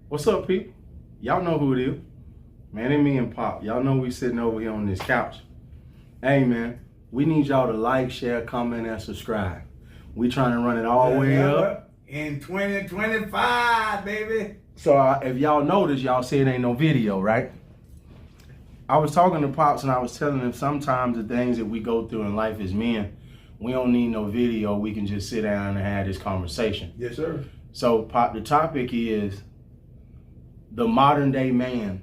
What's up, people? Y'all know who it is. Man, it's me and Pop. Y'all know we sitting over here on this couch. Hey, man, we need y'all to like, share, comment, and subscribe. We trying to run it all the way up. In 2025, baby. So if y'all notice, y'all see it ain't no video, right? I was talking to Pops and I was telling him sometimes the things that we go through in life as men, we don't need no video. We can just sit down and have this conversation. Yes, sir. So, Pop, the topic is the modern day man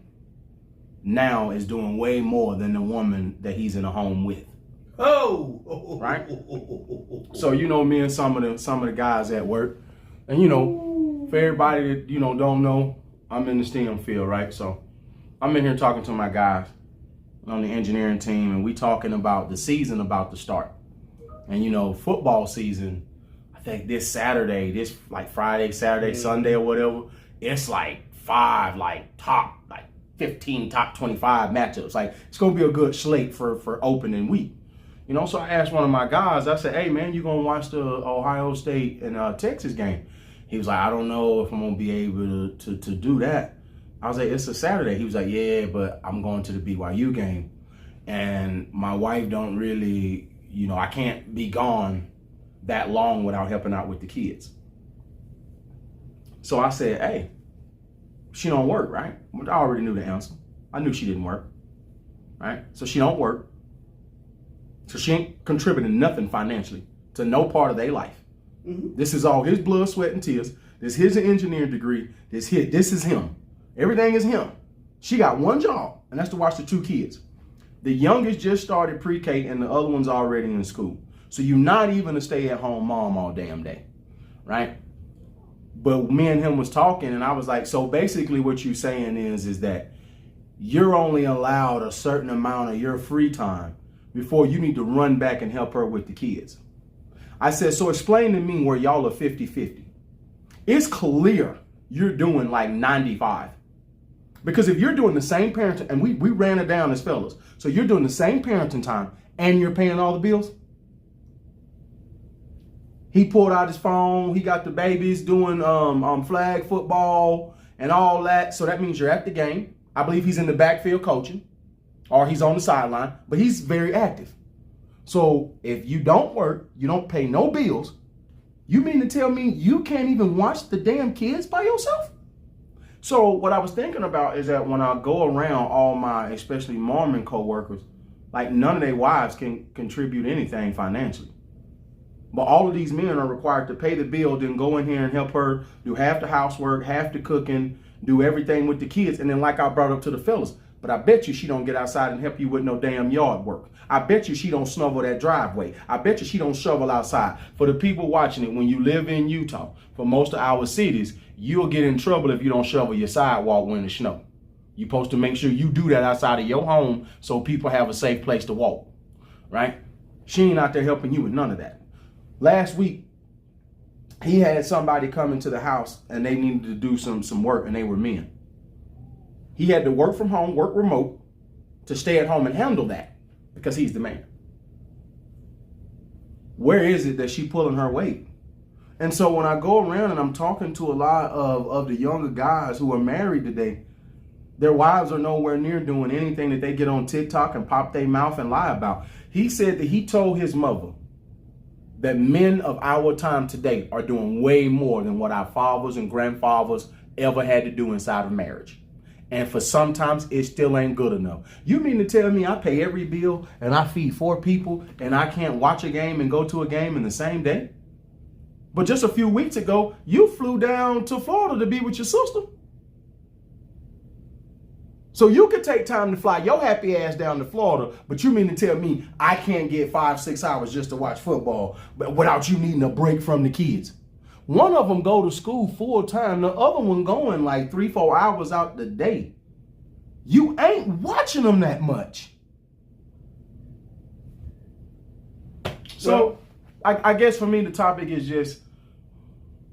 now is doing way more than the woman that he's in a home with. Oh, right. So me and some of the guys at work, and for everybody that don't know, I'm in the STEM field, right? So I'm in here talking to my guys on the engineering team, and we talking about the season about to start, and football season. I think this Saturday, Friday, Saturday, Sunday, or whatever, it's like 15 top 25 matchups. It's gonna be a good slate for opening week. So I asked one of my guys, I said, hey man, you gonna watch the Ohio State and Texas game? He was like, I don't know if I'm gonna be able to do that. I was like, it's a Saturday. He was like, yeah, but I'm going to the BYU game. And my wife don't really, I can't be gone that long without helping out with the kids. So I said, hey, she don't work, right? I already knew the answer. I knew she didn't work, right? So she don't work. So she ain't contributing nothing financially to no part of their life. Mm-hmm. This is all his blood, sweat, and tears. This is his engineering degree. This is him. Everything is him. She got one job, and that's to watch the two kids. The youngest just started pre-K, and the other one's already in school. So you're not even a stay-at-home mom all damn day, right? But me and him was talking, and I was like, so basically what you're saying is that you're only allowed a certain amount of your free time before you need to run back and help her with the kids. I said, so explain to me where y'all are 50-50. It's clear you're doing like 95. Because if you're doing the same parenting, and we ran it down as fellas, so you're doing the same parenting time and you're paying all the bills. He pulled out his phone. He got the babies doing flag football and all that. So that means you're at the game. I believe he's in the backfield coaching, or he's on the sideline, but he's very active. So if you don't work, you don't pay no bills, you mean to tell me you can't even watch the damn kids by yourself? So what I was thinking about is that when I go around all my, especially Mormon co-workers, none of their wives can contribute anything financially. But all of these men are required to pay the bill, then go in here and help her do half the housework, half the cooking, do everything with the kids. And then like I brought up to the fellas, but I bet you she don't get outside and help you with no damn yard work. I bet you she don't snovel that driveway. I bet you she don't shovel outside. For the people watching it, when you live in Utah, for most of our cities, you'll get in trouble if you don't shovel your sidewalk when it's snow. You're supposed to make sure you do that outside of your home so people have a safe place to walk, right? She ain't out there helping you with none of that. Last week, he had somebody come into the house and they needed to do some work, and they were men. He had to work from home, work remote, to stay at home and handle that because he's the man. Where is it that she pulling her weight? And so when I go around and I'm talking to a lot of the younger guys who are married today, their wives are nowhere near doing anything that they get on TikTok and pop their mouth and lie about. He said that he told his mother that men of our time today are doing way more than what our fathers and grandfathers ever had to do inside of marriage. And for sometimes it still ain't good enough. You mean to tell me I pay every bill and I feed 4 people and I can't watch a game and go to a game in the same day? But just a few weeks ago, you flew down to Florida to be with your sister. So you could take time to fly your happy ass down to Florida, but you mean to tell me I can't get 5-6 hours just to watch football without you needing a break from the kids? One of them go to school full time. The other one going 3-4 hours out the day. You ain't watching them that much. So I guess for me, the topic is just,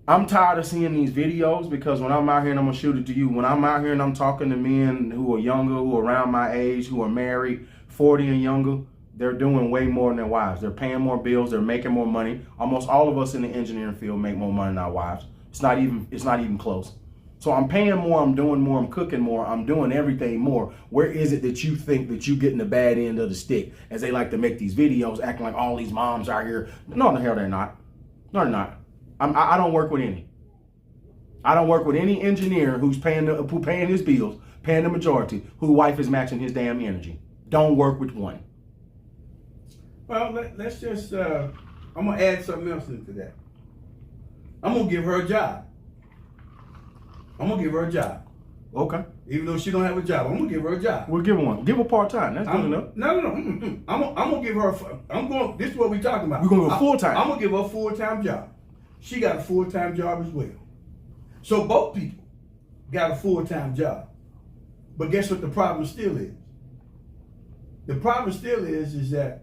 I'm tired of seeing these videos, because when I'm out here, and I'm going to shoot it to you, when I'm out here and I'm talking to men who are younger, who are around my age, who are married, 40 and younger, they're doing way more than their wives. They're paying more bills. They're making more money. Almost all of us in the engineering field make more money than our wives. It's not even close. So I'm paying more, I'm doing more, I'm cooking more, I'm doing everything more. Where is it that you think that you getting the bad end of the stick? As they like to make these videos acting like all these moms out here. No, the hell they're not. No, they're not. I don't work with any. I don't work with any engineer who's paying his bills, paying the majority, whose wife is matching his damn energy. Don't work with one. Well, let's just, I'm going to add something else into that. I'm going to give her a job. I'm going to give her a job. Okay. Even though she don't have a job, I'm going to give her a job. We'll give her one. Give her part-time. That's good enough. No. I'm going to give her, this is what we're talking about. We're going to go full-time. I'm going to give her a full-time job. She got a full-time job as well. So both people got a full-time job. But guess what the problem still is? The problem still is that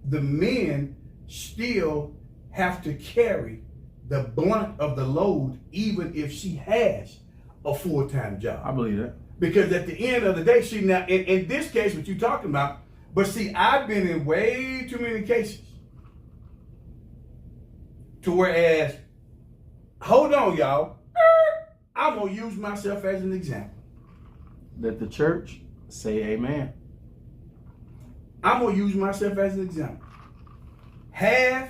the men still have to carry the blunt of the load, even if she has a full-time job. I believe that. Because at the end of the day, she now, in this case, what you're talking about, but see, I've been in way too many cases to whereas, hold on, y'all, I'm going to use myself as an example. Let the church say amen. I'm going to use myself as an example. Half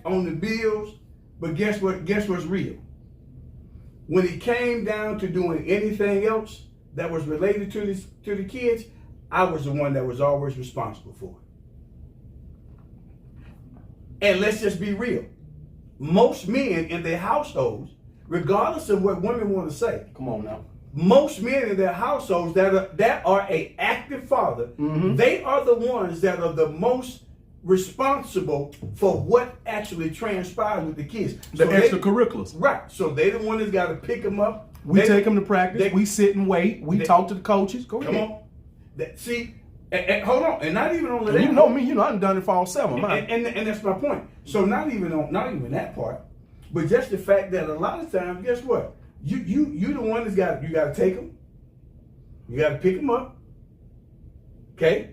on the bills, but guess what? Guess what's real? When it came down to doing anything else that was related to the kids, I was the one that was always responsible for it. And let's just be real. Most men in their households, regardless of what women want to say, come on now. Most men in their households that are a active father, they are the ones that are the most responsible for what actually transpires with the kids. The extracurriculars. Right. So they the one that's got to pick them up. We take them to practice. We sit and wait. We talk to the coaches. Go ahead. Come on. See, and hold on. And not even only that. You know me. You know I've done it for all 7. And that's my point. So not even that part, but just the fact that a lot of times, guess what? You the one that's got to take them. You got to pick them up. Okay.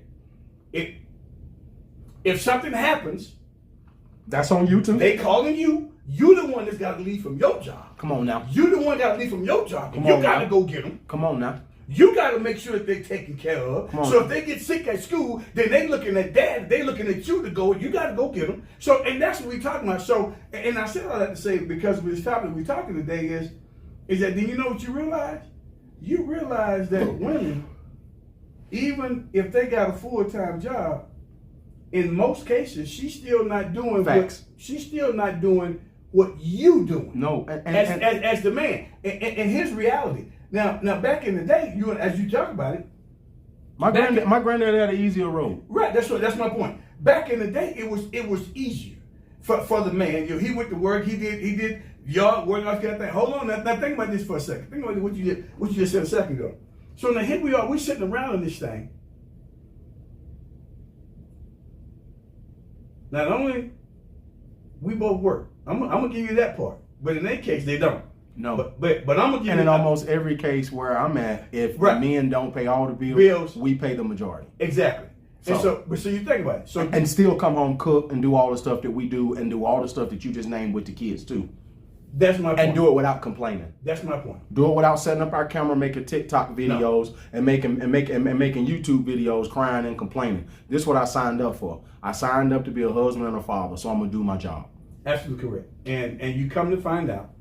If something happens, that's on you too. They calling you. You the one that's got to leave from your job. Come on now. You the one got to leave from your job. You got to go get them. Come on now. You got to make sure that they're taken care of. So if they get sick at school, then they looking at dad. They looking at you to go. You got to go get them. So and that's what we talking about. So and I said all that to say because this topic we're talking today is that then you know what you realize? You realize that women, even if they got a full-time job, in most cases, she's still not doing what you doing. No, as the man, and his reality. Now, back in the day, as you talk about it, my granddad had an easier road. Right. That's my point. Back in the day, it was easier for the man. He went to work. He did yard work. All that thing. Hold on. Now think about this for a second. Think about what you just said a second ago. So now here we are. We're sitting around in this thing. Not only we both work, I'm gonna give you that part, but in their case they don't. No, but I'm gonna give you. And in almost every case where I'm at, if the men don't pay all the bills, we pay the majority. Exactly. So you think about it. So and still come home, cook, and do all the stuff that we do, and do all the stuff that you just named with the kids too. That's my point. And do it without complaining. That's my point. Do it without setting up our camera, making TikTok videos, and making YouTube videos, crying and complaining. This is what I signed up for. I signed up to be a husband and a father, so I'm gonna do my job. Absolutely correct. And you come to find out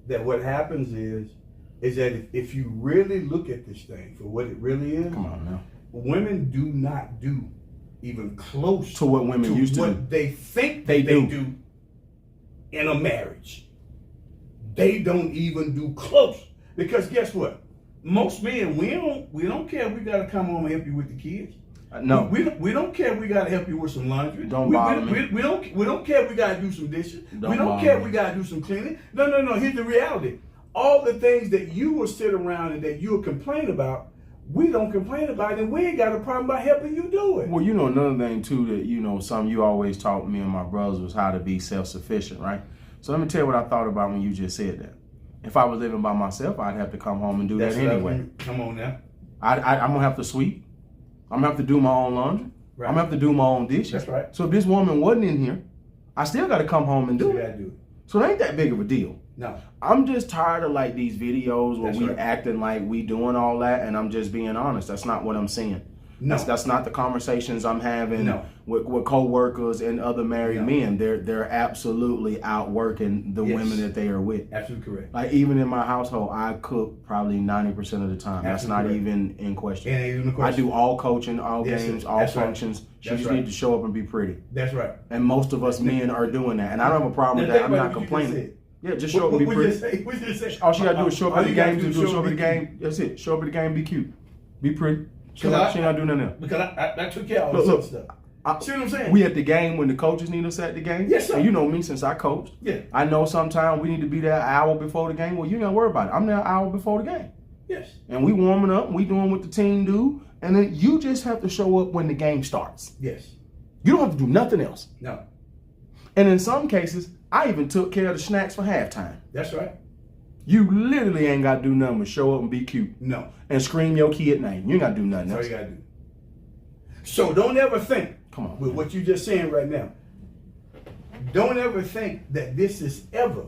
that what happens is that if you really look at this thing for what it really is, come on now, women do not do even close to what women used to do. What they think they do in a marriage. They don't even do close. Because guess what? Most men, we don't care if we gotta come home and help you with the kids. No. We don't care if we gotta help you with some laundry. Don't bother me. We don't care if we gotta do some dishes. We don't care if we gotta do some cleaning. No. Here's the reality. All the things that you will sit around and that you will complain about, we don't complain about it, and we ain't got a problem by helping you do it. Well, another thing too that something you always taught me and my brothers was how to be self-sufficient, right? So let me tell you what I thought about when you just said that. If I was living by myself, I'd have to come home and do that anyway. Come on now. I'm gonna have to sweep. I'm gonna have to do my own laundry. Right. I'm gonna have to do my own dishes. That's right. So if this woman wasn't in here, I still got to come home and do it. You gotta do it. So it ain't that big of a deal. No. I'm just tired of like these videos where That's we right. acting like we doing all that, and I'm just being honest. That's not what I'm saying. No. That's not the conversations I'm having No. with co-workers and other married No. men. They're absolutely outworking the Yes. women that they are with. Absolutely correct. Like even in my household, I cook probably 90% of the time. That's not Absolutely even in question. And even the I question. do all coaching, all Yes, games, sir. all That's right. functions. She That's just right. need to show up and be pretty. That's right. And most of us men are doing that. And I don't have a problem with Now that. think I'm about not what you just complaining. said. Yeah, just show up and be pretty. What you just say? All she gotta do is show up All at the you gotta game. do is Show up at the be game. That's it. Show up at the game. Be cute. Be pretty. She Cause ain't gotta do nothing else. Because I took care of all Look, this stuff. See what I'm saying? We at the game when the coaches need us at the game. Yes, sir. And you know me since I coached. Yeah. I know sometimes we need to be there an hour before the game. Well, you ain't gotta worry about it. I'm there an hour before the game. Yes. And we warming up. We doing what the team do. And then you just have to show up when the game starts. Yes. You don't have to do nothing else. No. And in some cases, I even took care of the snacks for halftime. That's right. You literally ain't got to do nothing but show up and be cute No. and scream your kid name. You ain't got to do nothing That's all else. you gotta do. So don't ever think, Come on, with man. what you're just saying right now, don't ever think that this is ever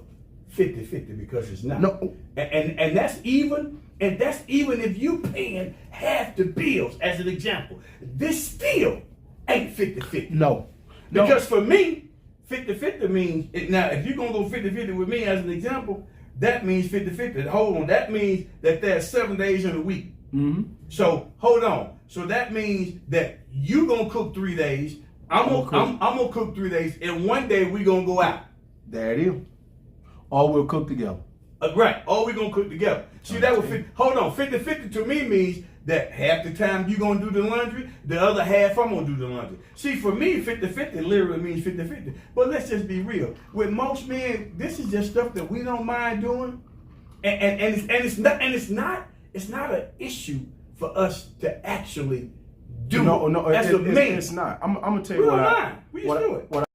50-50 because it's not. No. And that's even if you paying half the bills as an example. This still ain't 50-50. No. Because for me, 50-50 means, now if you're going to go 50-50 with me as an example, that means 50-50. Hold on, that means that there's 7 days in a week. Mm-hmm. So hold on. So that means that you going to cook 3 days, I'm gonna cook 3 days, and one day we going to go out. There it is. Or we'll cook together. Right, or we going to cook together. See, that was, hold on, 50-50 to me means that half the time you going to do the laundry, the other half I'm going to do the laundry. See, for me, 50-50 literally means 50-50. But let's just be real. With most men, this is just stuff that we don't mind doing. And it's not an issue for us to actually do No, as a man. it's not. I'm gonna tell you We don't what mind. We just do it. what